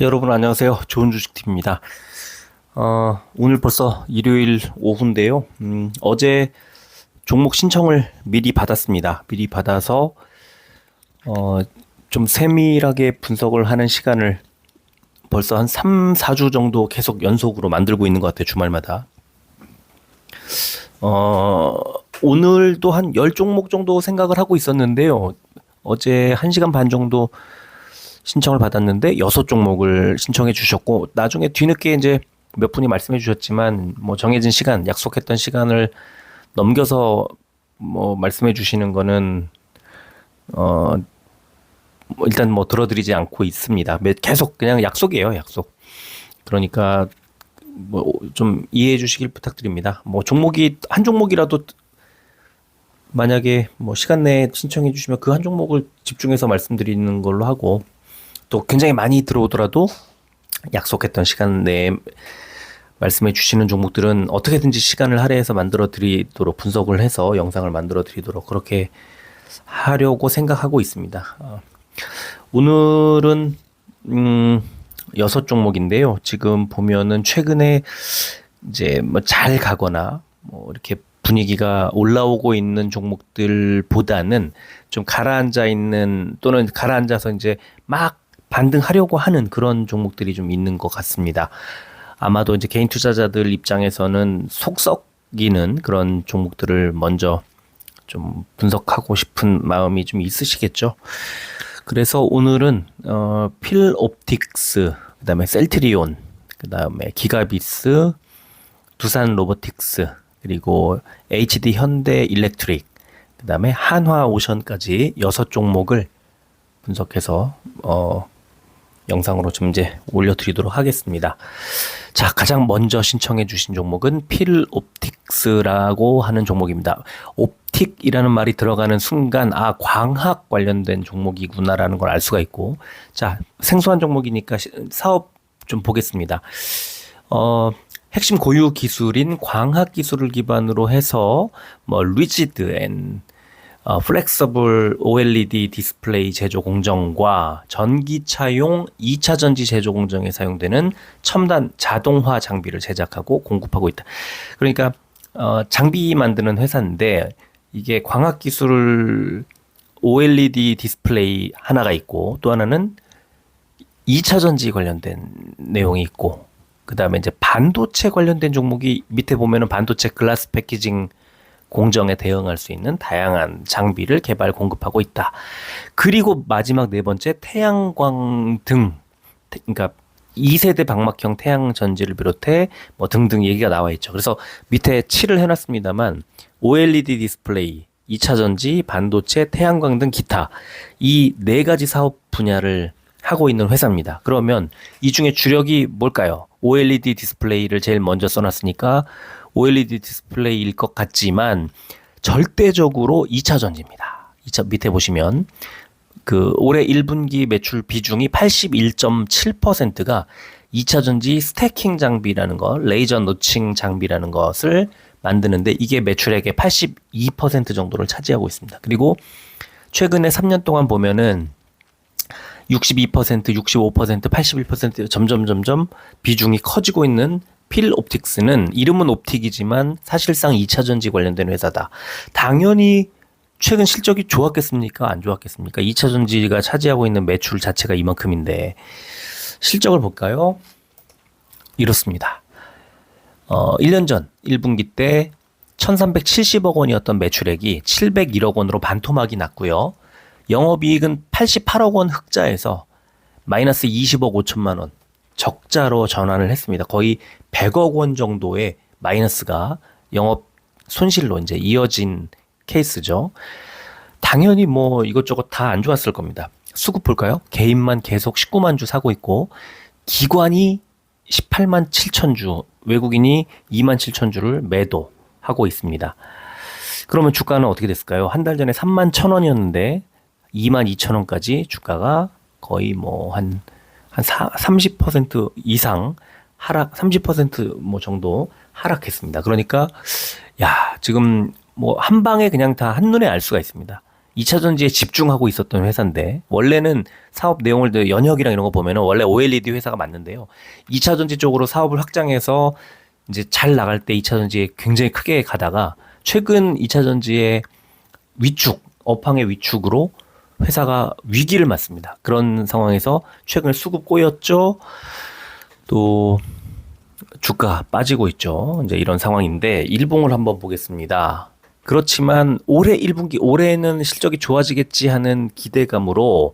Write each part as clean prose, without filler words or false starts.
여러분 안녕하세요. 좋은 주식팀입니다. 오늘 벌써 일요일 오후인데요. 어제 종목 신청을 미리 받았습니다. 미리 받아서 좀 세밀하게 분석을 하는 시간을 벌써 한 3, 4주 정도 계속 연속으로 만들고 있는 것 같아요. 주말마다. 오늘도 한 10종목 정도 생각을 하고 있었는데요. 어제 1시간 반 정도 신청을 받았는데 6종목을 신청해 주셨고, 나중에 뒤늦게 이제 몇 분이 말씀해 주셨지만 뭐 정해진 시간, 약속했던 시간을 넘겨서 뭐 말씀해 주시는 거는 뭐 일단 뭐 들어드리지 않고 있습니다. 계속 그냥 약속이에요, 약속. 그러니까 뭐 좀 이해해 주시길 부탁드립니다. 뭐 종목이 한 종목이라도 만약에 뭐 시간 내에 신청해 주시면 그 한 종목을 집중해서 말씀드리는 걸로 하고, 또 굉장히 많이 들어오더라도 약속했던 시간 내에 말씀해 주시는 종목들은 어떻게든지 시간을 할애해서 만들어 드리도록, 분석을 해서 영상을 만들어 드리도록 그렇게 하려고 생각하고 있습니다. 오늘은 6종목인데요. 지금 보면은 최근에 이제 뭐 잘 가거나 뭐 이렇게 분위기가 올라오고 있는 종목들보다는 좀 가라앉아 있는, 또는 가라앉아서 이제 막 반등하려고 하는 그런 종목들이 좀 있는 것 같습니다. 아마도 이제 개인 투자자들 입장에서는 속 썩이는 그런 종목들을 먼저 좀 분석하고 싶은 마음이 좀 있으시겠죠. 그래서 오늘은 필옵틱스, 그다음에 셀트리온, 그다음에 기가비스, 두산 로보틱스, 그리고 HD 현대 일렉트릭, 그다음에 한화오션까지 6종목을 분석해서 영상으로 좀 이제 올려드리도록 하겠습니다. 자, 가장 먼저 신청해 주신 종목은 필옵틱스라고 하는 종목입니다. 옵틱이라는 말이 들어가는 순간 광학 관련된 종목이구나라는 걸 알 수가 있고, 자, 생소한 종목이니까 사업 좀 보겠습니다. 핵심 고유 기술인 광학 기술을 기반으로 해서 뭐 리지드 앤 플렉서블 OLED 디스플레이 제조 공정과 전기차용 2차 전지 제조 공정에 사용되는 첨단 자동화 장비를 제작하고 공급하고 있다. 그러니까 장비 만드는 회사인데, 이게 광학 기술 OLED 디스플레이 하나가 있고, 또 하나는 2차 전지 관련된 내용이 있고, 그 다음에 이제 반도체 관련된 종목이 밑에 보면은 반도체 글라스 패키징 공정에 대응할 수 있는 다양한 장비를 개발 공급하고 있다. 그리고 마지막 네 번째, 태양광 등, 그러니까 2세대 방막형 태양 전지를 비롯해 뭐 등등 얘기가 나와 있죠. 그래서 밑에 칠을 해놨습니다만 OLED 디스플레이, 2차 전지, 반도체, 태양광 등 기타, 이 네 가지 사업 분야를 하고 있는 회사입니다. 그러면 이 중에 주력이 뭘까요? OLED 디스플레이를 제일 먼저 써놨으니까 OLED 디스플레이일 것 같지만 절대적으로 2차 전지입니다. 2차 밑에 보시면 그 올해 1분기 매출 비중이 81.7%가 2차 전지 스태킹 장비라는 거, 레이저 노칭 장비라는 것을 만드는데, 이게 매출액의 82% 정도를 차지하고 있습니다. 그리고 최근에 3년 동안 보면은 62%, 65%, 81% 점점 비중이 커지고 있는 필옵틱스는, 이름은 옵틱이지만 사실상 2차 전지 관련된 회사다. 당연히 최근 실적이 좋았겠습니까? 안 좋았겠습니까? 2차 전지가 차지하고 있는 매출 자체가 이만큼인데, 실적을 볼까요? 이렇습니다. 1년 전 1분기 때 1370억 원이었던 매출액이 701억 원으로 반토막이 났고요. 영업이익은 88억 원 흑자에서 마이너스 20억 5천만 원 적자로 전환을 했습니다. 거의 100억 원 정도의 마이너스가 영업 손실로 이제 이어진 케이스죠. 당연히 뭐 이것저것 다 안 좋았을 겁니다. 수급 볼까요? 개인만 계속 19만 주 사고 있고, 기관이 18만 7천 주, 외국인이 2만 7천 주를 매도하고 있습니다. 그러면 주가는 어떻게 됐을까요? 한 달 전에 3만 1,000원이었는데 2만 2천 원까지 주가가 거의 뭐 한 30% 이상 하락, 30% 정도 하락했습니다. 그러니까 지금 뭐 한 방에 그냥 다 한눈에 알 수가 있습니다. 2차전지에 집중하고 있었던 회사인데 원래는 사업 내용을 연혁이랑 이런 거 보면은 원래 OLED 회사가 맞는데요. 2차전지 쪽으로 사업을 확장해서 이제 잘 나갈 때 2차전지에 굉장히 크게 가다가 최근 2차전지의 위축, 업황의 위축으로 회사가 위기를 맞습니다. 그런 상황에서 최근 수급 꼬였죠. 또 주가 빠지고 있죠. 이제 이런 상황인데 일봉을 한번 보겠습니다. 그렇지만 올해 1분기, 올해는 실적이 좋아지겠지 하는 기대감으로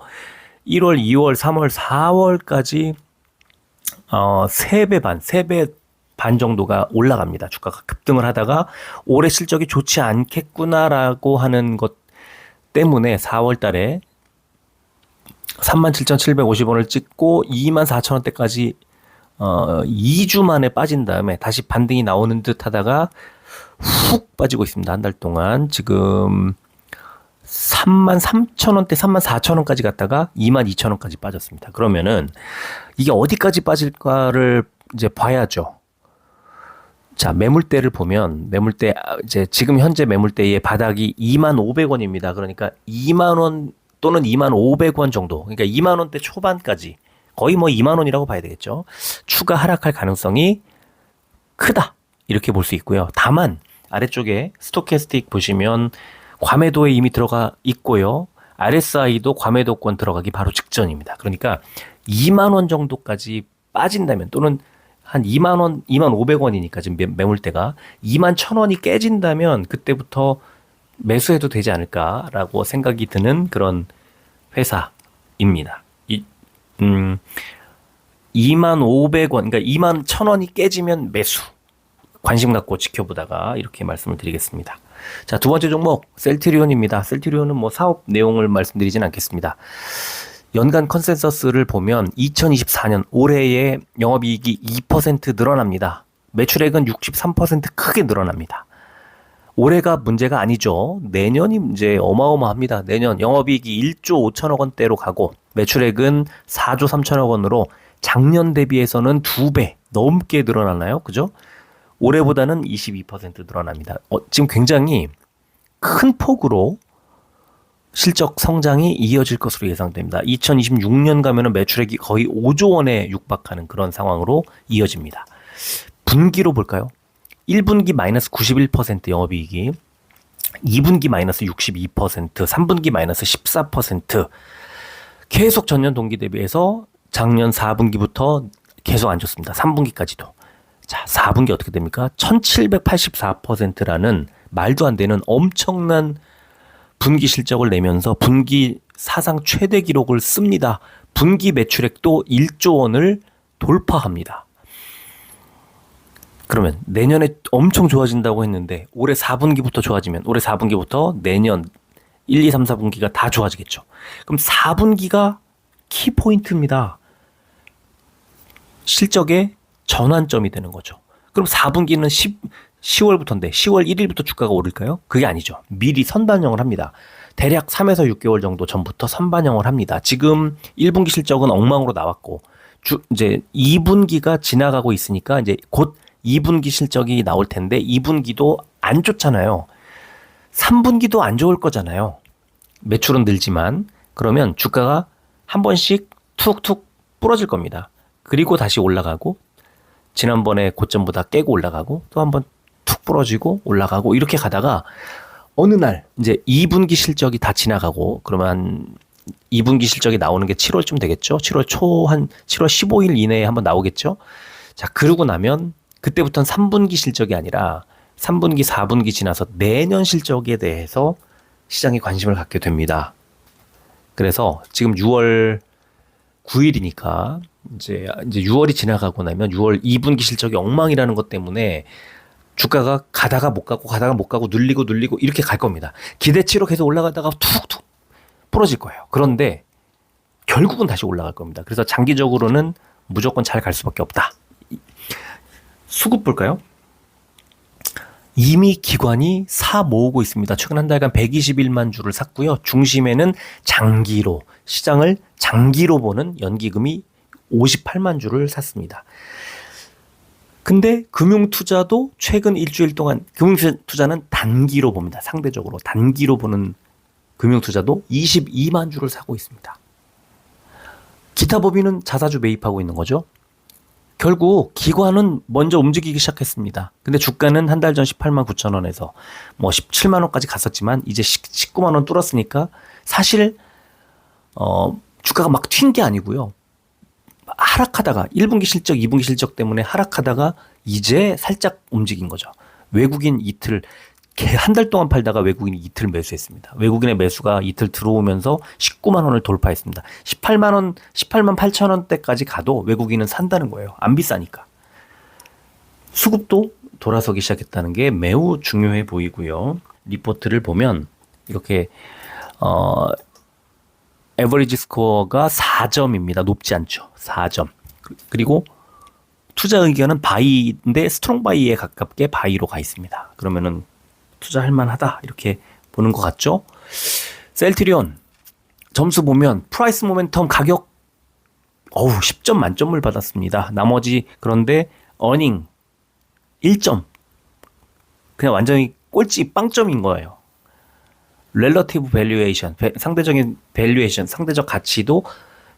1월, 2월, 3월, 4월까지 3배 반 정도가 올라갑니다. 주가가 급등을 하다가 올해 실적이 좋지 않겠구나라고 하는 것 때문에 4월 달에 37,750원을 찍고 24,000원대까지 2주 만에 빠진 다음에 다시 반등이 나오는 듯 하다가 훅 빠지고 있습니다. 한 달 동안. 지금 33,000원대, 34,000원까지 갔다가 22,000원까지 빠졌습니다. 그러면은 이게 어디까지 빠질까를 이제 봐야죠. 자, 매물대를 보면 매물대 이제 지금 현재 매물대의 바닥이 25,500원입니다. 그러니까 2만 원 또는 25,500원 정도. 그러니까 2만 원대 초반까지 거의 뭐 2만 원이라고 봐야 되겠죠. 추가 하락할 가능성이 크다. 이렇게 볼 수 있고요. 다만 아래쪽에 스토캐스틱 보시면 과매도에 이미 들어가 있고요. RSI도 과매도권 들어가기 바로 직전입니다. 그러니까 2만 원 정도까지 빠진다면 또는 한 2만 원, 2만 500원이니까 지금 매물대가 2만 1,000원이 깨진다면 그때부터 매수해도 되지 않을까라고 생각이 드는 그런 회사입니다. 2만 500원, 그러니까 2만 1,000원이 깨지면 매수. 관심 갖고 지켜보다가 이렇게 말씀을 드리겠습니다. 자, 두 번째 종목 셀트리온입니다. 셀트리온은 뭐 사업 내용을 말씀드리진 않겠습니다. 연간 컨센서스를 보면 2024년 올해의 영업이익이 2% 늘어납니다. 매출액은 63% 크게 늘어납니다. 올해가 문제가 아니죠. 내년이 문제 어마어마합니다. 내년 영업이익이 1조 5천억 원대로 가고 매출액은 4조 3천억 원으로 작년 대비해서는 2배 넘게 늘어나나요? 그죠? 올해보다는 22% 늘어납니다. 지금 굉장히 큰 폭으로 실적 성장이 이어질 것으로 예상됩니다. 2026년 가면은 매출액이 거의 5조 원에 육박하는 그런 상황으로 이어집니다. 분기로 볼까요? 1분기 마이너스 91% 영업이익이, 2분기 마이너스 62%, 3분기 마이너스 14%, 계속 전년 동기 대비해서 작년 4분기부터 계속 안 좋습니다. 3분기까지도. 자, 4분기 어떻게 됩니까? 1784%라는 말도 안 되는 엄청난 분기 실적을 내면서 분기 사상 최대 기록을 씁니다. 분기 매출액도 1조 원을 돌파합니다. 그러면 내년에 엄청 좋아진다고 했는데 올해 4분기부터 좋아지면 올해 4분기부터 내년 1, 2, 3, 4분기가 다 좋아지겠죠. 그럼 4분기가 키포인트입니다. 실적의 전환점이 되는 거죠. 그럼 4분기는 10월부터인데 10월 1일부터 주가가 오를까요? 그게 아니죠. 미리 선반영을 합니다. 대략 3에서 6개월 정도 전부터 선반영을 합니다. 지금 1분기 실적은 엉망으로 나왔고 이제 2분기가 지나가고 있으니까 이제 곧 2분기 실적이 나올 텐데 2분기도 안 좋잖아요. 3분기도 안 좋을 거잖아요. 매출은 늘지만 그러면 주가가 한 번씩 툭툭 부러질 겁니다. 그리고 다시 올라가고 지난번에 고점보다 깨고 올라가고 또 한 번 툭 부러지고 올라가고 이렇게 가다가 어느 날 이제 2분기 실적이 다 지나가고 그러면 2분기 실적이 나오는 게 7월쯤 되겠죠. 7월 초 한 7월 15일 이내에 한번 나오겠죠. 자, 그러고 나면 그때부터는 3분기 실적이 아니라 3분기, 4분기 지나서 내년 실적에 대해서 시장이 관심을 갖게 됩니다. 그래서 지금 6월 9일이니까 이제 6월이 지나가고 나면 6월 2분기 실적이 엉망이라는 것 때문에 주가가 가다가 못 가고 눌리고 이렇게 갈 겁니다. 기대치로 계속 올라가다가 툭툭 부러질 거예요. 그런데 결국은 다시 올라갈 겁니다. 그래서 장기적으로는 무조건 잘 갈 수밖에 없다. 수급 볼까요? 이미 기관이 사 모으고 있습니다. 최근 한 달간 121만 주를 샀고요. 중심에는 장기로, 시장을 장기로 보는 연기금이 58만 주를 샀습니다. 근데 금융투자도 최근 일주일 동안 금융투자는 단기로 봅니다. 상대적으로 단기로 보는 금융투자도 22만 주를 사고 있습니다. 기타 법인은 자사주 매입하고 있는 거죠. 결국 기관은 먼저 움직이기 시작했습니다. 근데 주가는 한 달 전 18만 9천 원에서 뭐 17만 원까지 갔었지만 이제 19만 원 뚫었으니까 사실 주가가 막 튄 게 아니고요. 하락하다가 1분기 실적, 2분기 실적 때문에 하락하다가 이제 살짝 움직인 거죠. 외국인 이틀 한 달 동안 팔다가 외국인이 이틀 매수했습니다. 외국인의 매수가 이틀 들어오면서 19만 원을 돌파했습니다. 18만 원, 18만 8천 원대까지 가도 외국인은 산다는 거예요. 안 비싸니까. 수급도 돌아서기 시작했다는 게 매우 중요해 보이고요. 리포트를 보면 이렇게 에버리지 스코어가 4점입니다. 높지 않죠. 4점. 그리고 투자 의견은 바이인데 스트롱 바이에 가깝게 바이로 가 있습니다. 그러면은 투자할 만하다 이렇게 보는 것 같죠? 셀트리온 점수 보면 프라이스 모멘텀 가격 10점 만점을 받았습니다. 나머지 그런데 어닝 1점 그냥 완전히 꼴찌 빵점인 거예요. 렐러티브 밸류에이션 상대적인 밸류에이션 상대적 가치도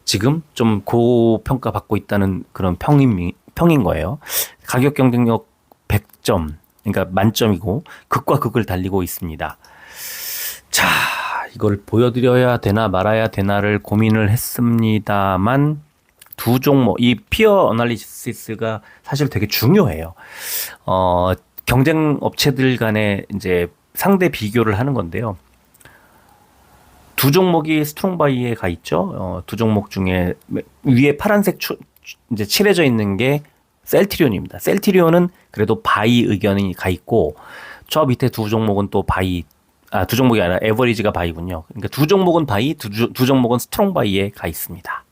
지금 좀 고평가 받고 있다는 그런 평인 거예요. 가격 경쟁력 100점 그러니까 만점이고 극과 극을 달리고 있습니다. 자, 이걸 보여드려야 되나 말아야 되나를 고민을 했습니다만 두 종목 이 피어 어널리시스가 사실 되게 중요해요. 경쟁 업체들 간에 이제 상대 비교를 하는 건데요. 두 종목이 스트롱 바이에 가 있죠. 두 종목 중에 위에 파란색 이제 칠해져 있는 게 셀트리온입니다. 셀트리온은 그래도 바이 의견이 가 있고 저 밑에 두 종목은 또 바이 두 종목이 아니라 에버리지가 바이군요. 그러니까 두 종목은 바이, 두 종목은 스트롱 바이에 가 있습니다.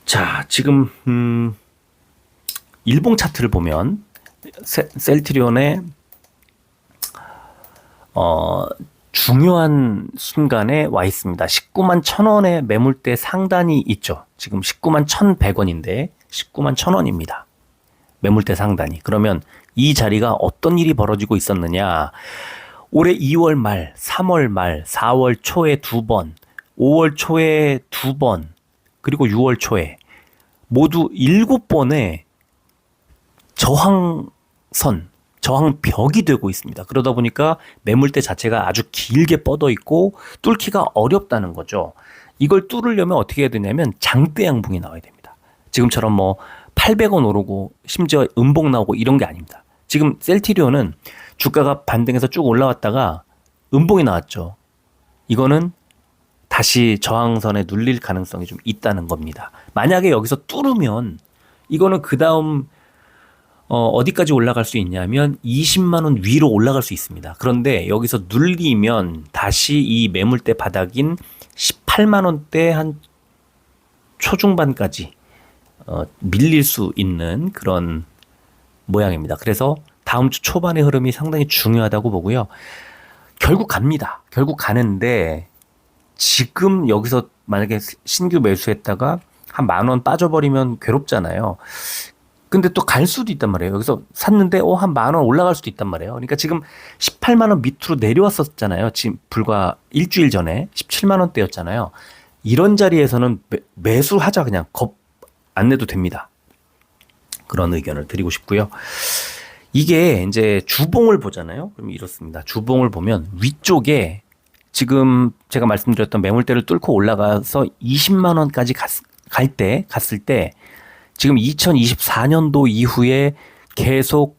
자, 지금 일봉 차트를 보면 셀트리온의 중요한 순간에 와 있습니다. 19만 1,000원의 매물대 상단이 있죠. 지금 19만 1,100원인데 19만 1,000원입니다. 매물대 상단이. 그러면 이 자리가 어떤 일이 벌어지고 있었느냐. 올해 2월 말, 3월 말, 4월 초에 2번, 5월 초에 2번, 그리고 6월 초에 모두 7번의 저항벽이 되고 있습니다. 그러다 보니까 매물대 자체가 아주 길게 뻗어 있고 뚫기가 어렵다는 거죠. 이걸 뚫으려면 어떻게 해야 되냐면 장대 양봉이 나와야 됩니다. 지금처럼 뭐 800원 오르고 심지어 음봉 나오고 이런 게 아닙니다. 지금 셀트리온은 주가가 반등해서 쭉 올라왔다가 음봉이 나왔죠. 이거는 다시 저항선에 눌릴 가능성이 좀 있다는 겁니다. 만약에 여기서 뚫으면 이거는 그 다음 어디까지 올라갈 수 있냐면 20만 원 위로 올라갈 수 있습니다. 그런데 여기서 눌리면 다시 이 매물대 바닥인 18만 원대 한 초중반까지 밀릴 수 있는 그런 모양입니다. 그래서 다음 주 초반의 흐름이 상당히 중요하다고 보고요. 결국 갑니다. 결국 가는데 지금 여기서 만약에 신규 매수했다가 한 10,000원 빠져버리면 괴롭잖아요. 근데 또 갈 수도 있단 말이에요. 여기서 샀는데 한 10,000원 올라갈 수도 있단 말이에요. 그러니까 지금 18만 원 밑으로 내려왔었잖아요. 지금 불과 일주일 전에 17만 원대였잖아요. 이런 자리에서는 매수하자 그냥 겁 안 내도 됩니다. 그런 의견을 드리고 싶고요. 이게 이제 주봉을 보잖아요. 그럼 이렇습니다. 주봉을 보면 위쪽에 지금 제가 말씀드렸던 매물대를 뚫고 올라가서 20만 원까지 갔을 때 지금 2024년도 이후에 계속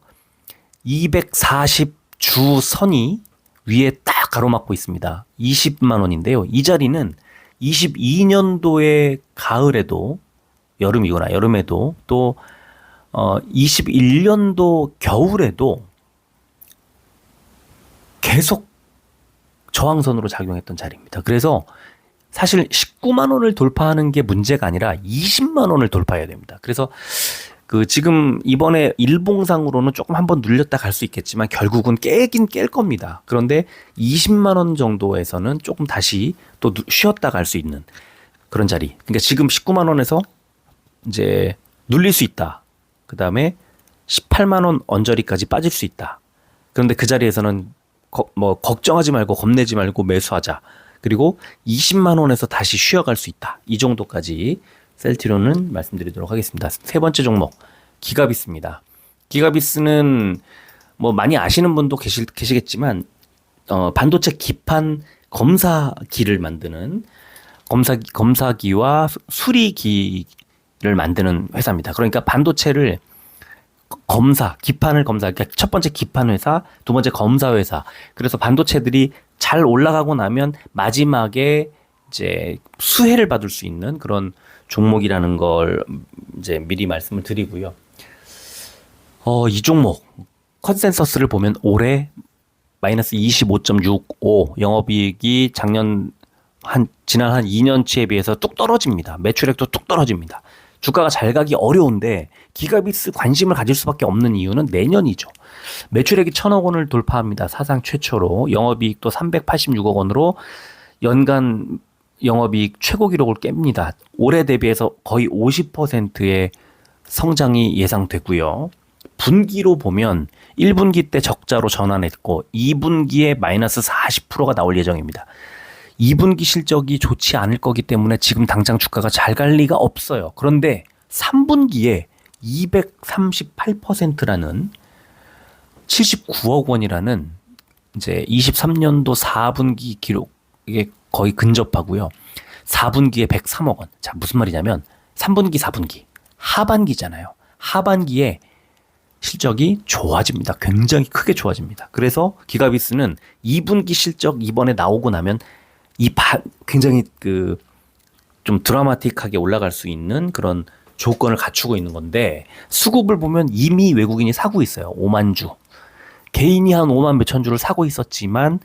240주 선이 위에 딱 가로막고 있습니다. 20만 원인데요. 이 자리는 22년도의 가을에도 여름에도 또 21년도 겨울에도 계속 저항선으로 작용했던 자리입니다. 그래서 사실 19만 원을 돌파하는 게 문제가 아니라 20만 원을 돌파해야 됩니다. 그래서 지금 이번에 일봉상으로는 조금 한번 눌렸다 갈 수 있겠지만 결국은 깨긴 깰 겁니다. 그런데 20만 원 정도에서는 조금 다시 또 쉬었다 갈 수 있는 그런 자리. 그러니까 지금 19만 원에서 이제 눌릴 수 있다. 그 다음에 18만 원 언저리까지 빠질 수 있다. 그런데 그 자리에서는 걱정하지 말고 겁내지 말고 매수하자. 그리고 20만 원에서 다시 쉬어갈 수 있다. 이 정도까지 셀트리온은 말씀드리도록 하겠습니다. 세 번째 종목 기가비스입니다. 기가비스는 뭐 많이 아시는 분도 계시겠지만 반도체 기판 검사기를 만드는 검사기와 수리기를 만드는 회사입니다. 그러니까 반도체를 기판을 그러니까 첫 번째 기판 회사, 두 번째 검사 회사. 그래서 반도체들이 잘 올라가고 나면 마지막에 이제 수혜를 받을 수 있는 그런 종목이라는 걸 이제 미리 말씀을 드리고요. 이 종목 컨센서스를 보면 올해 마이너스 25.65, 영업이익이 지난 한 2년치에 비해서 뚝 떨어집니다. 매출액도 뚝 떨어집니다. 주가가 잘 가기 어려운데 기가비스 관심을 가질 수밖에 없는 이유는 내년이죠. 매출액이 1,000억 원을 돌파합니다. 사상 최초로. 영업이익도 386억 원으로 연간 영업이익 최고 기록을 깹니다. 올해 대비해서 거의 50%의 성장이 예상되고요. 분기로 보면 1분기 때 적자로 전환했고 2분기에 마이너스 40%가 나올 예정입니다. 2분기 실적이 좋지 않을 거기 때문에 지금 당장 주가가 잘 갈 리가 없어요. 그런데 3분기에 238%라는 79억 원이라는 이제 23년도 4분기 기록에 거의 근접하고요. 4분기에 103억 원. 자, 무슨 말이냐면 3분기, 4분기 하반기잖아요. 하반기에 실적이 좋아집니다. 굉장히 크게 좋아집니다. 그래서 기가비스는 2분기 실적 이번에 나오고 나면 굉장히 좀 드라마틱하게 올라갈 수 있는 그런 조건을 갖추고 있는 건데 수급을 보면 이미 외국인이 사고 있어요. 5만 주. 개인이 한 5만 몇천 주를 사고 있었지만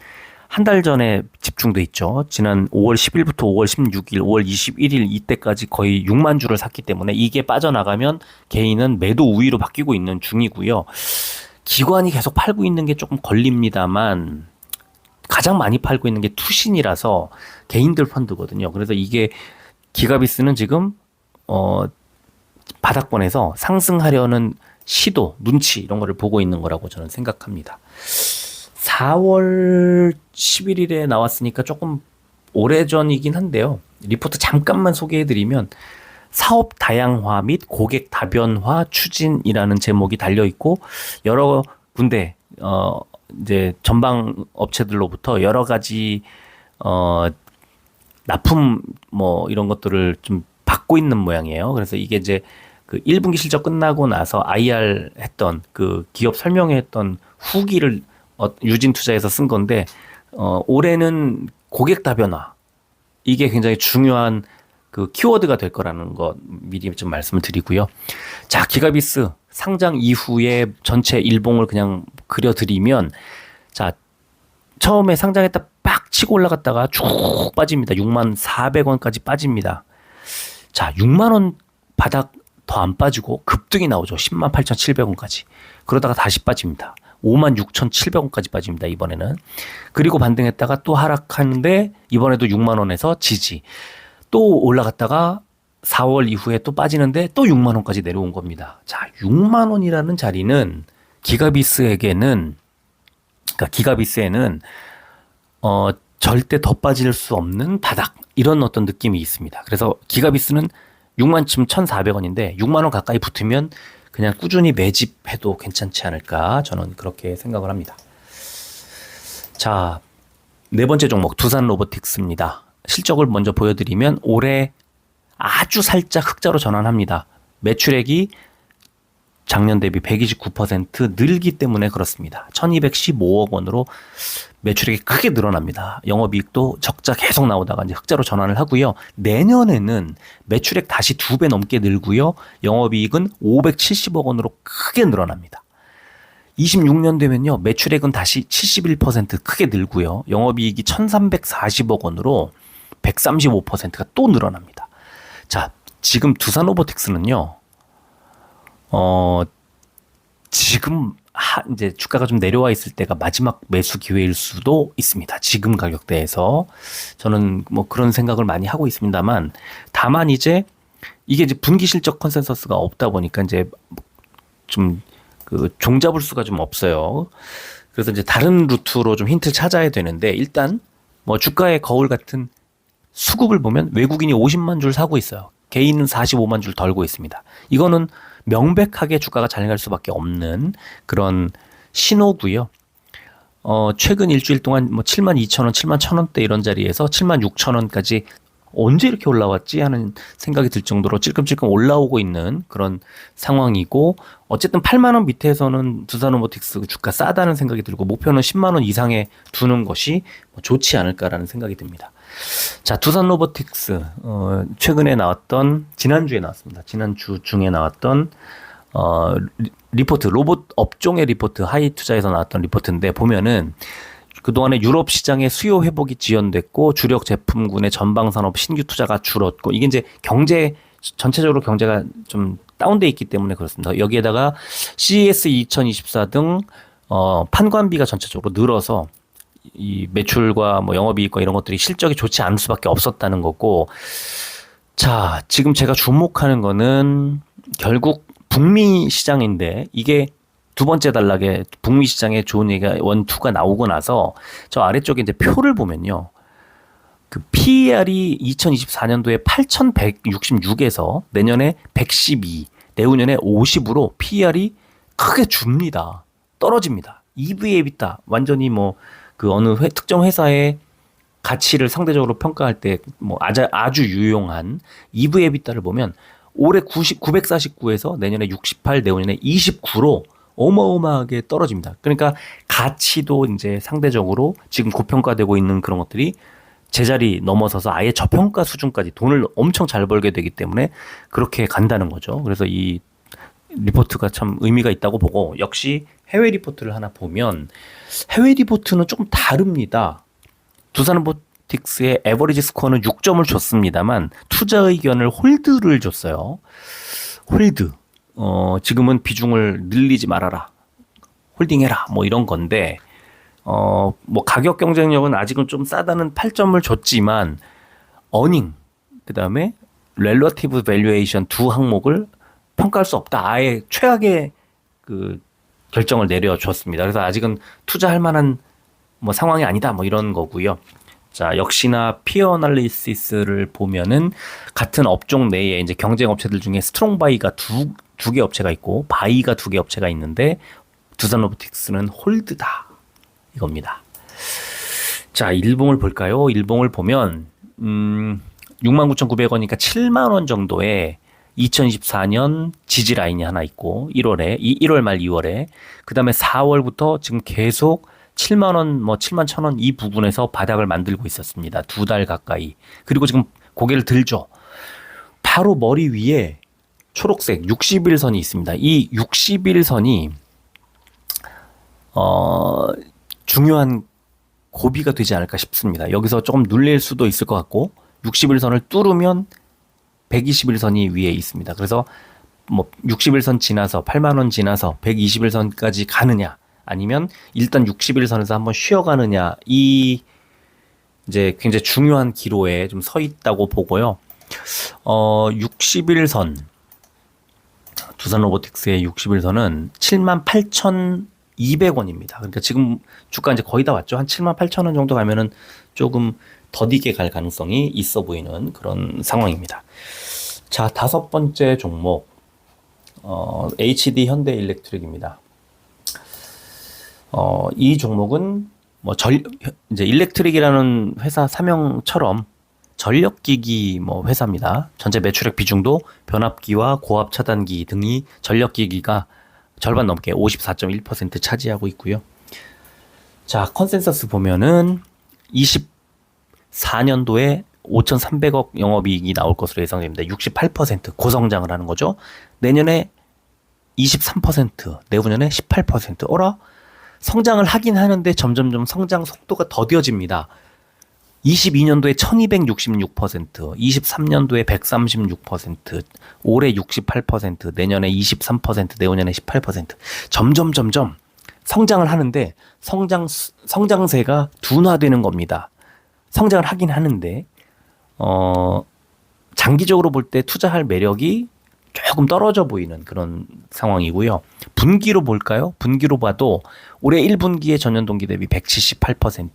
한 달 전에 집중돼 있죠. 지난 5월 10일부터 5월 16일, 5월 21일 이때까지 거의 6만 주를 샀기 때문에 이게 빠져나가면 개인은 매도 우위로 바뀌고 있는 중이고요. 기관이 계속 팔고 있는 게 조금 걸립니다만 가장 많이 팔고 있는 게 투신이라서 개인들 펀드거든요. 그래서 이게 기가비스는 지금 바닥권에서 상승하려는 시도, 눈치 이런 거를 보고 있는 거라고 저는 생각합니다. 4월 11일에 나왔으니까 조금 오래전이긴 한데요. 리포트 잠깐만 소개해드리면 사업 다양화 및 고객 다변화 추진이라는 제목이 달려있고 여러 군데 이제 전방 업체들로부터 여러 가지 납품 이런 것들을 좀 받고 있는 모양이에요. 그래서 이게 이제 그 1분기 실적 끝나고 나서 IR 했던 그 기업 설명했던 후기를 유진 투자에서 쓴 건데 올해는 고객 다변화 이게 굉장히 중요한 그 키워드가 될 거라는 거 미리 좀 말씀을 드리고요. 자, 기가비스 상장 이후에 전체 일봉을 그냥 그려드리면 자, 처음에 상장했다 빡 치고 올라갔다가 쭉 빠집니다. 6만 400원까지 빠집니다. 자, 6만 원 바닥 더 안 빠지고 급등이 나오죠. 10만 8,700원까지. 그러다가 다시 빠집니다. 5만 6,700원까지 빠집니다. 이번에는. 그리고 반등했다가 또 하락하는데 이번에도 6만 원에서 지지. 또 올라갔다가 4월 이후에 또 빠지는데 또 6만 원까지 내려온 겁니다. 자, 6만 원이라는 자리는 기가비스에게는 그러니까 기가비스에는 절대 더 빠질 수 없는 바닥 이런 어떤 느낌이 있습니다. 그래서 기가비스는 6만 지금 1,400원인데 6만 원 가까이 붙으면 그냥 꾸준히 매집해도 괜찮지 않을까 저는 그렇게 생각을 합니다. 자, 네 번째 종목 두산 로보틱스입니다. 실적을 먼저 보여드리면 올해 아주 살짝 흑자로 전환합니다. 매출액이 작년 대비 129% 늘기 때문에 그렇습니다. 1,215억 원으로 매출액이 크게 늘어납니다. 영업이익도 적자 계속 나오다가 이제 흑자로 전환을 하고요. 내년에는 매출액 다시 2배 넘게 늘고요. 영업이익은 570억 원으로 크게 늘어납니다. 26년 되면요. 매출액은 다시 71% 크게 늘고요. 영업이익이 1,340억 원으로 135%가 또 늘어납니다. 자, 지금 두산 로보틱스는요. 지금 이제 주가가 좀 내려와 있을 때가 마지막 매수 기회일 수도 있습니다. 지금 가격대에서 저는 뭐 그런 생각을 많이 하고 있습니다만 다만 이제 이게 이제 분기 실적 컨센서스가 없다 보니까 이제 좀 그 종잡을 수가 좀 없어요. 그래서 이제 다른 루트로 좀 힌트를 찾아야 되는데 일단 뭐 주가의 거울 같은 수급을 보면 외국인이 50만 줄 사고 있어요. 개인은 45만 줄 덜고 있습니다. 이거는 명백하게 주가가 잘 갈 수밖에 없는 그런 신호고요. 최근 일주일 동안 뭐 7만 2천 원, 7만 1천 원대 이런 자리에서 7만 6천 원까지 언제 이렇게 올라왔지 하는 생각이 들 정도로 찔끔찔끔 올라오고 있는 그런 상황이고, 어쨌든 8만 원 밑에서는 두산로보틱스 주가 싸다는 생각이 들고 목표는 10만 원 이상에 두는 것이 좋지 않을까라는 생각이 듭니다. 자, 두산로보틱스 최근에 나왔던, 지난주에 나왔습니다. 지난주 중에 나왔던 리포트, 로봇 업종의 리포트, 하이투자에서 나왔던 리포트인데 보면은 그동안에 유럽 시장의 수요 회복이 지연됐고 주력 제품군의 전방 산업 신규 투자가 줄었고, 이게 이제 전체적으로 경제가 좀 다운돼 있기 때문에 그렇습니다. 여기에다가 CES 2024 등 판관비가 전체적으로 늘어서 이 매출과 뭐 영업이익과 이런 것들이 실적이 좋지 않을 수밖에 없었다는 거고, 자, 지금 제가 주목하는 거는 결국 북미 시장인데, 이게 두 번째 단락에 북미 시장에 좋은 얘기가 원투가 나오고 나서 저 아래쪽에 이제 표를 보면요. 그 PER이 2024년도에 8,166에서 내년에 112, 내후년에 50으로 PER이 크게 줍니다. 떨어집니다. EV/EBITDA 완전히 뭐 그 어느 특정 회사의 가치를 상대적으로 평가할 때 뭐 아주 유용한 EV/EBITDA를 보면 올해 949에서 내년에 68, 내후년에 29로 어마어마하게 떨어집니다. 그러니까 가치도 이제 상대적으로 지금 고평가되고 있는 그런 것들이 제자리 넘어서서 아예 저평가 수준까지 돈을 엄청 잘 벌게 되기 때문에 그렇게 간다는 거죠. 그래서 이 리포트가 참 의미가 있다고 보고, 역시 해외 리포트를 하나 보면 해외 리포트는 조금 다릅니다. 두산로보틱스의 에버리지 스코어는 6점을 줬습니다만 투자 의견을 홀드를 줬어요. 홀드. 지금은 비중을 늘리지 말아라. 홀딩해라. 뭐 이런 건데, 뭐 가격 경쟁력은 아직은 좀 싸다는 8점을 줬지만, 어닝, 그 다음에 렐러티브 밸류에이션 두 항목을 평가할 수 없다. 아예 최악의 그 결정을 내려줬습니다. 그래서 아직은 투자할 만한 뭐 상황이 아니다. 뭐 이런 거고요. 자, 역시나 피어 어널리시스를 보면은 같은 업종 내에 이제 경쟁 업체들 중에 스트롱 바이가 두 개 업체가 있고 바이가 두 개 업체가 있는데 두산로보틱스는 홀드다 이겁니다. 자, 일봉을 볼까요? 일봉을 보면 69,900원이니까 7만 원 정도의 2024년 지지 라인이 하나 있고 1월 말 2월에, 그다음에 4월부터 지금 계속 7만 원, 뭐 7만 1,000원 이 부분에서 바닥을 만들고 있었습니다. 2달 가까이. 그리고 지금 고개를 들죠. 바로 머리 위에 초록색 60일선이 있습니다. 이 60일선이 중요한 고비가 되지 않을까 싶습니다. 여기서 조금 눌릴 수도 있을 것 같고, 60일선을 뚫으면 121선이 위에 있습니다. 그래서 뭐 60일선 지나서 8만 원 지나서 121선까지 가느냐, 아니면 일단 60일선에서 한번 쉬어가느냐, 이 이제 굉장히 중요한 기로에 좀 서 있다고 보고요. 60일선, 두산로보틱스의 60일선은 78,200원입니다. 그러니까 지금 주가 이제 거의 다 왔죠. 한 78,000원 정도 가면은 조금 더디게 갈 가능성이 있어 보이는 그런 상황입니다. 자, 다섯 번째 종목, HD 현대일렉트릭입니다. 이 종목은 뭐 이제 일렉트릭이라는 회사 사명처럼 전력기기 뭐 회사입니다. 전체 매출액 비중도 변압기와 고압 차단기 등이 전력기기가 절반 넘게 54.1% 차지하고 있고요. 자, 컨센서스 보면은 24년도에 5,300억 영업이익이 나올 것으로 예상됩니다. 68% 고성장을 하는 거죠. 내년에 23%, 내후년에 18%. 어라? 성장을 하긴 하는데 점점점 성장 속도가 더뎌집니다. 22년도에 1266%, 23년도에 136%, 올해 68%, 내년에 23%, 내후년에 18%. 점점 성장을 하는데 성장세가 둔화되는 겁니다. 성장을 하긴 하는데 장기적으로 볼 때 투자할 매력이 조금 떨어져 보이는 그런 상황이고요. 분기로 볼까요? 분기로 봐도 올해 1분기에 전년 동기 대비 178%,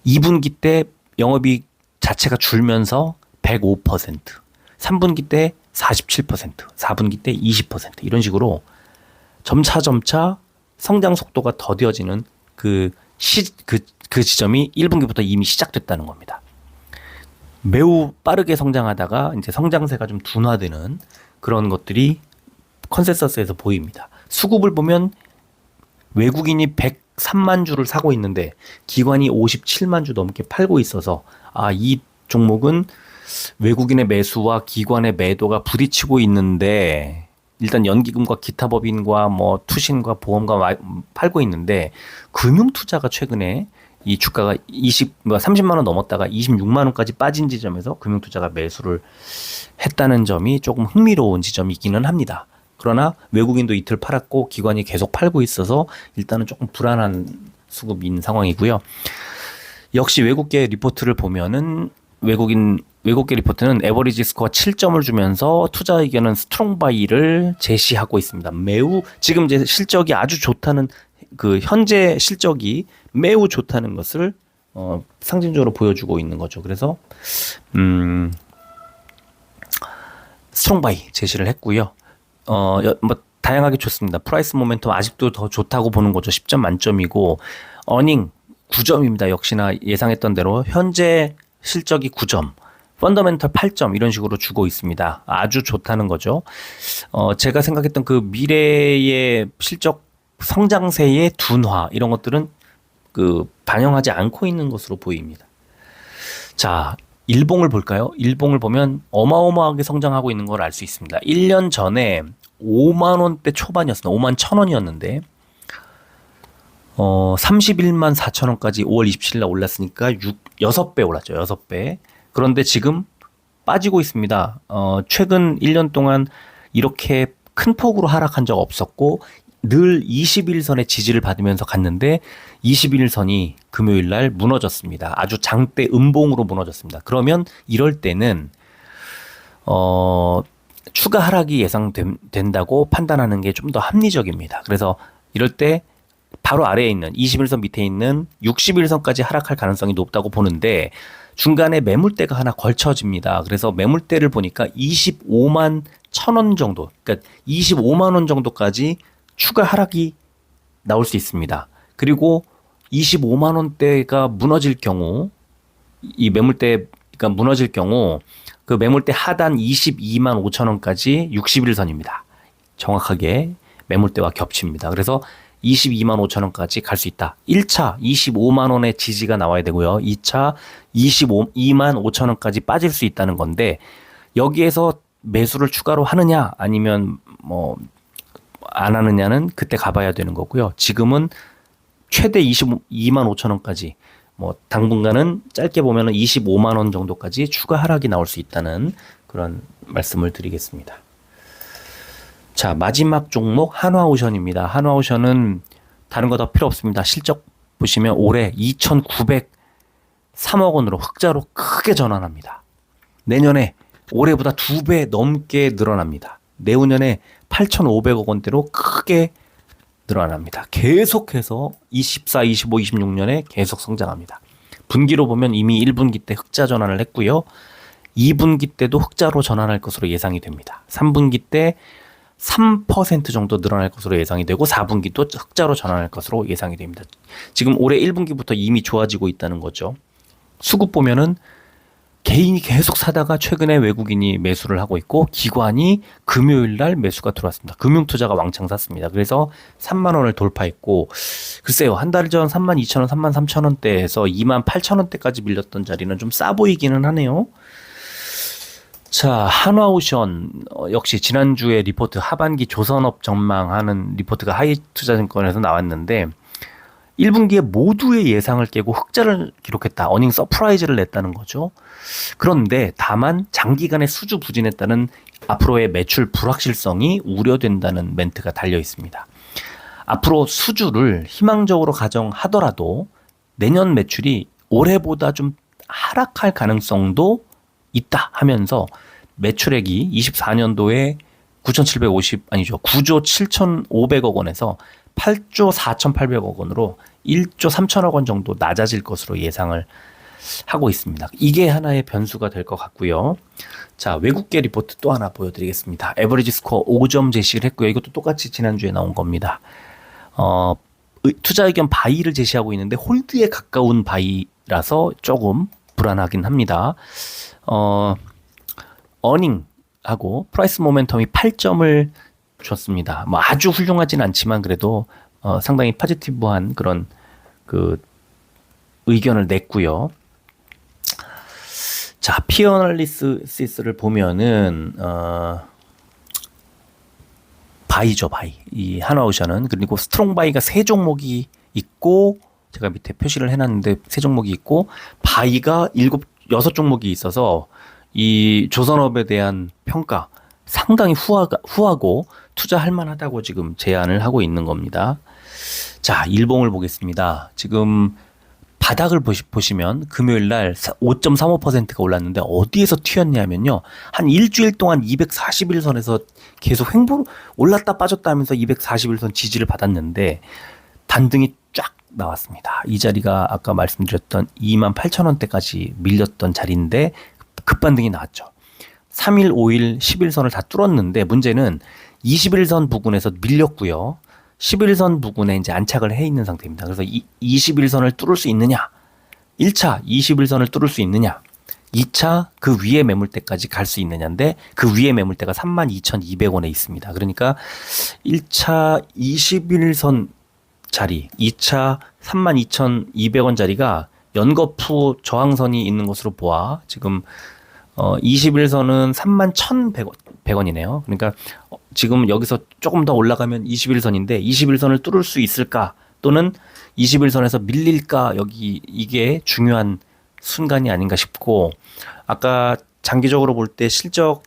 2분기 때 영업이익 자체가 줄면서 105%, 3분기 때 47%, 4분기 때 20% 이런 식으로 점차 성장 속도가 더뎌지는 그 지점이 1분기부터 이미 시작됐다는 겁니다. 매우 빠르게 성장하다가 이제 성장세가 좀 둔화되는 그런 것들이 컨센서스에서 보입니다. 수급을 보면 외국인이 103만 주를 사고 있는데 기관이 57만 주 넘게 팔고 있어서 이 종목은 외국인의 매수와 기관의 매도가 부딪히고 있는데 일단 연기금과 기타 법인과 뭐 투신과 보험과 팔고 있는데 금융투자가 최근에 이 주가가 30만 원 넘었다가 26만 원까지 빠진 지점에서 금융투자가 매수를 했다는 점이 조금 흥미로운 지점이기는 합니다. 그러나 외국인도 이틀 팔았고 기관이 계속 팔고 있어서 일단은 조금 불안한 수급인 상황이고요. 역시 외국계 리포트를 보면은 외국계 리포트는 에버리지 스코어 7점을 주면서 투자 의견은 스트롱 바이를 제시하고 있습니다. 매우 지금 이제 실적이 아주 좋다는 그 현재 실적이 매우 좋다는 것을 상징적으로 보여주고 있는 거죠. 그래서 스트롱 바이 제시를 했고요. 뭐 다양하게 좋습니다. 프라이스 모멘텀 아직도 더 좋다고 보는 거죠. 10점 만점이고 어닝 9점입니다. 역시나 예상했던 대로 현재 실적이 9점, 펀더멘털 8점 이런 식으로 주고 있습니다. 아주 좋다는 거죠. 제가 생각했던 그 미래의 실적 성장세의 둔화 이런 것들은 그 반영하지 않고 있는 것으로 보입니다. 자, 일봉을 볼까요? 일봉을 보면 어마어마하게 성장하고 있는 걸 알 수 있습니다. 1년 전에 5만 원대 초반이었습니다. 5만 1,000원이었는데 31만 4천 원까지 5월 27일 날 올랐으니까 6배 올랐죠. 6배. 그런데 지금 빠지고 있습니다. 최근 1년 동안 이렇게 큰 폭으로 하락한 적 없었고 늘 21선의 지지를 받으면서 갔는데 21선이 금요일 날 무너졌습니다. 아주 장대 음봉으로 무너졌습니다. 그러면 이럴 때는 추가 하락이 예상된다고 판단하는 게 좀 더 합리적입니다. 그래서 이럴 때 바로 아래에 있는 21선 밑에 있는 61선까지 하락할 가능성이 높다고 보는데 중간에 매물대가 하나 걸쳐집니다. 그래서 매물대를 보니까 25만 1,000원 정도, 그러니까 25만 원 정도까지 추가 하락이 나올 수 있습니다. 그리고 25만 원대가 무너질 경우 이 매물대가 무너질 경우 그 매물대 하단 22만 5천 원까지 61선입니다. 정확하게 매물대와 겹칩니다. 그래서 22만 5천 원까지 갈 수 있다. 1차 25만 원의 지지가 나와야 되고요. 2차 22만 5천 원까지 빠질 수 있다는 건데 여기에서 매수를 추가로 하느냐 아니면 뭐 안 하느냐는 그때 가봐야 되는 거고요. 지금은 최대 22만 5천 원까지 뭐 당분간은 짧게 보면은 25만 원 정도까지 추가 하락이 나올 수 있다는 그런 말씀을 드리겠습니다. 자, 마지막 종목 한화오션입니다. 한화오션은 다른 거 다 필요 없습니다. 실적 보시면 올해 2,903억 원으로 흑자로 크게 전환합니다. 내년에 올해보다 2배 넘게 늘어납니다. 내후년에 8,500억 원대로 크게 늘어납니다. 계속해서 24, 25, 26년에 계속 성장합니다. 분기로 보면 이미 1분기 때 흑자 전환을 했고요. 2분기 때도 흑자로 전환할 것으로 예상이 됩니다. 3분기 때 3% 정도 늘어날 것으로 예상이 되고 4분기도 흑자로 전환할 것으로 예상이 됩니다. 지금 올해 1분기부터 이미 좋아지고 있다는 거죠. 수급 보면은 개인이 계속 사다가 최근에 외국인이 매수를 하고 있고 기관이 금요일 날 매수가 들어왔습니다. 금융투자가 왕창 샀습니다. 그래서 3만 원을 돌파했고 글쎄요. 한 달 전 3만 2천 원, 3만 3천 원대에서 2만 8천 원대까지 밀렸던 자리는 좀 싸 보이기는 하네요. 자, 한화오션 역시 지난주에 리포트 하반기 조선업 전망하는 리포트가 하이투자증권에서 나왔는데 1분기에 모두의 예상을 깨고 흑자를 기록했다. 어닝 서프라이즈를 냈다는 거죠. 그런데 다만 장기간의 수주 부진에 따른 앞으로의 매출 불확실성이 우려된다는 멘트가 달려 있습니다. 앞으로 수주를 희망적으로 가정하더라도 내년 매출이 올해보다 좀 하락할 가능성도 있다 하면서 매출액이 24년도에 9,750 아니죠. 9조 7,500억 원에서 8조 4,800억 원으로 1조 3천억 원 정도 낮아질 것으로 예상을 하고 있습니다. 이게 하나의 변수가 될 것 같고요. 자, 외국계 리포트 또 하나 보여드리겠습니다. 에버리지 스코어 5점 제시를 했고요. 이것도 똑같이 지난주에 나온 겁니다. 투자 의견 바이를 제시하고 있는데 홀드에 가까운 바이라서 조금 불안하긴 합니다. 어닝하고 프라이스 모멘텀이 8점을 줬습니다. 뭐 아주 훌륭하진 않지만 그래도 상당히 포지티브한 그런 그 의견을 냈고요. 자, 피어 어널리시스를 보면은 바이죠, 바이. 이 한화오션은. 그리고 스트롱 바이가 세 종목이 있고, 제가 밑에 표시를 해놨는데 세 종목이 있고, 바이가 6종목이 있어서 이 조선업에 대한 평가 상당히 후하고 투자할 만하다고 지금 제안을 하고 있는 겁니다. 자, 일봉을 보겠습니다. 지금 바닥을 보시면 금요일 날 5.35%가 올랐는데 어디에서 튀었냐면요. 한 일주일 동안 241선에서 계속 올랐다 빠졌다 하면서 241선 지지를 받았는데 단등이 쫙 나왔습니다. 이 자리가 아까 말씀드렸던 28,000원대까지 밀렸던 자리인데 급반등이 나왔죠. 3일, 5일, 10일선을 다 뚫었는데 문제는 21선 부근에서 밀렸고요. 11선 부근에 이제 안착을 해 있는 상태입니다. 그래서 21선을 뚫을 수 있느냐? 1차 21선을 뚫을 수 있느냐? 2차 그 위에 매물대까지 갈 수 있느냐인데 그 위에 매물대가 32,200원에 있습니다. 그러니까 1차 21선 자리, 2차 32,200원 자리가 연거푸 저항선이 있는 것으로 보아 지금 21선은 31,100원이네요. 그러니까 지금 여기서 조금 더 올라가면 21선인데 21선을 뚫을 수 있을까? 또는 21선에서 밀릴까? 여기 이게 중요한 순간이 아닌가 싶고 아까 장기적으로 볼 때 실적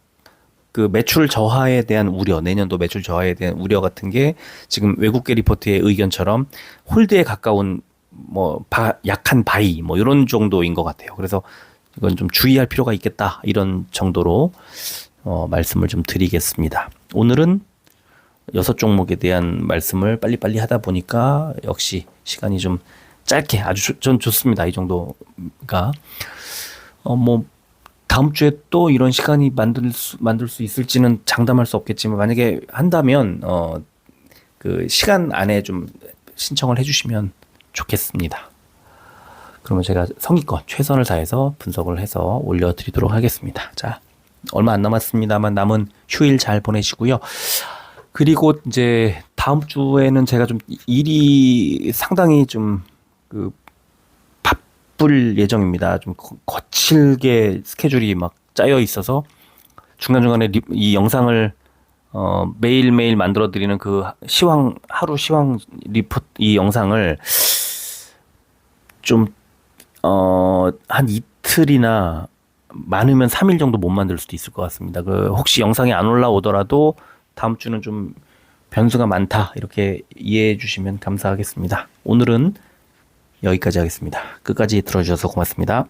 그 매출 저하에 대한 우려, 내년도 매출 저하에 대한 우려 같은 게 지금 외국계 리포트의 의견처럼 홀드에 가까운 뭐 약한 바이 뭐 이런 정도인 것 같아요. 그래서 이건 좀 주의할 필요가 있겠다 이런 정도로 말씀을 좀 드리겠습니다. 오늘은 6종목에 대한 말씀을 빨리빨리 하다 보니까 역시 시간이 좀 짧게 아주 전 좋습니다. 이 정도가 뭐 다음 주에 또 이런 시간이 만들 수 있을지는 장담할 수 없겠지만 만약에 한다면 그 시간 안에 좀 신청을 해주시면 좋겠습니다. 그러면 제가 성의껏 최선을 다해서 분석을 해서 올려드리도록 하겠습니다. 자, 얼마 안 남았습니다만 남은 휴일 잘 보내시고요. 그리고 이제 다음 주에는 제가 좀 일이 상당히 좀 그 바쁠 예정입니다. 좀 거칠게 스케줄이 막 짜여 있어서 중간중간에 이 영상을 매일매일 만들어 드리는 그 하루 시황 리포트 이 영상을 좀 한 이틀이나 많으면 3일 정도 못 만들 수도 있을 것 같습니다. 혹시 영상이 안 올라오더라도 다음 주는 좀 변수가 많다 이렇게 이해해 주시면 감사하겠습니다. 오늘은 여기까지 하겠습니다. 끝까지 들어주셔서 고맙습니다.